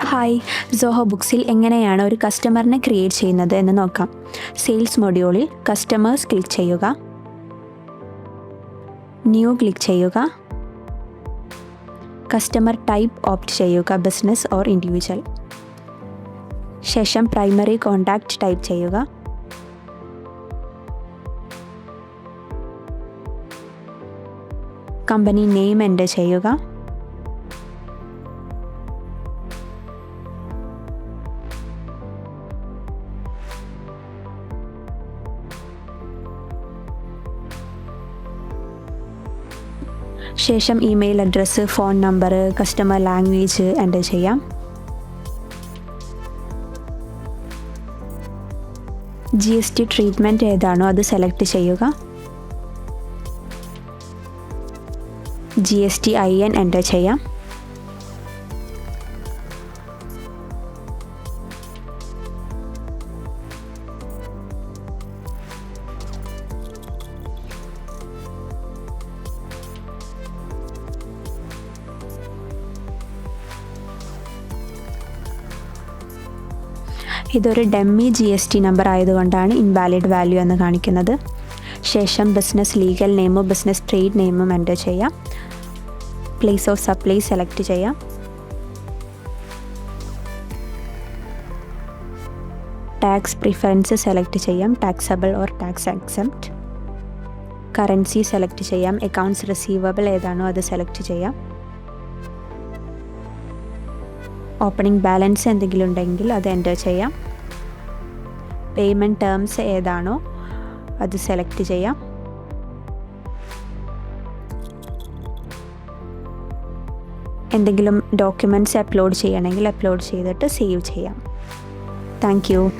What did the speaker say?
Hi, Zoho ബുക്സിൽ എങ്ങനെയാണ് ഒരു കസ്റ്റമറിനെ create ചെയ്യുന്നത് എന്ന് നോക്കാം. സെയിൽസ് മൊഡ്യൂളിൽ കസ്റ്റമേഴ്സ് ക്ലിക്ക് ചെയ്യുക, ന്യൂ ക്ലിക്ക് ചെയ്യുക, കസ്റ്റമർ ടൈപ്പ് ഓപ്റ്റ് ചെയ്യുക, ബിസിനസ് ഓർ ഇൻഡിവിജ്വൽ. ശേഷം പ്രൈമറി കോൺടാക്റ്റ് ടൈപ്പ് ചെയ്യുക. കമ്പനി നെയിം എൻ്റർ ചെയ്യുക. ശേഷം email address, phone number, customer language enter ചെയ്യാം. GST ട്രീറ്റ്മെൻറ്റ് ഏതാണോ അത് സെലക്ട് ചെയ്യുക. GSTIN എൻ്റർ ചെയ്യാം. ഇതൊരു ഡമ്മി GST നമ്പർ ആയതുകൊണ്ടാണ് ഇൻവാലിഡ് വാല്യൂ എന്ന് കാണിക്കുന്നത്. ശേഷം ബിസിനസ് ലീഗൽ നെയിമും ബിസിനസ് ട്രേഡ് നെയിമും എൻ്റർ ചെയ്യാം. പ്ലേസ് ഓഫ് സപ്ലൈ സെലക്ട് ചെയ്യാം. ടാക്സ് പ്രിഫറൻസ് സെലക്ട് ചെയ്യാം, taxable or tax except. Currency select ചെയ്യാം, അക്കൗണ്ട്സ് റിസീവബിൾ ഏതാണോ അത് സെലക്ട് ചെയ്യാം. ഓപ്പണിംഗ് ബാലൻസ് എന്തെങ്കിലും ഉണ്ടെങ്കിൽ അത് എൻ്റർ ചെയ്യാം. പേയ്മെൻറ്റ് ടേംസ് ഏതാണോ അത് സെലക്ട് ചെയ്യാം. എന്തെങ്കിലും ഡോക്യുമെൻറ്റ്സ് അപ്ലോഡ് ചെയ്യണമെങ്കിൽ അപ്ലോഡ് ചെയ്തിട്ട് സേവ് ചെയ്യാം. Thank you.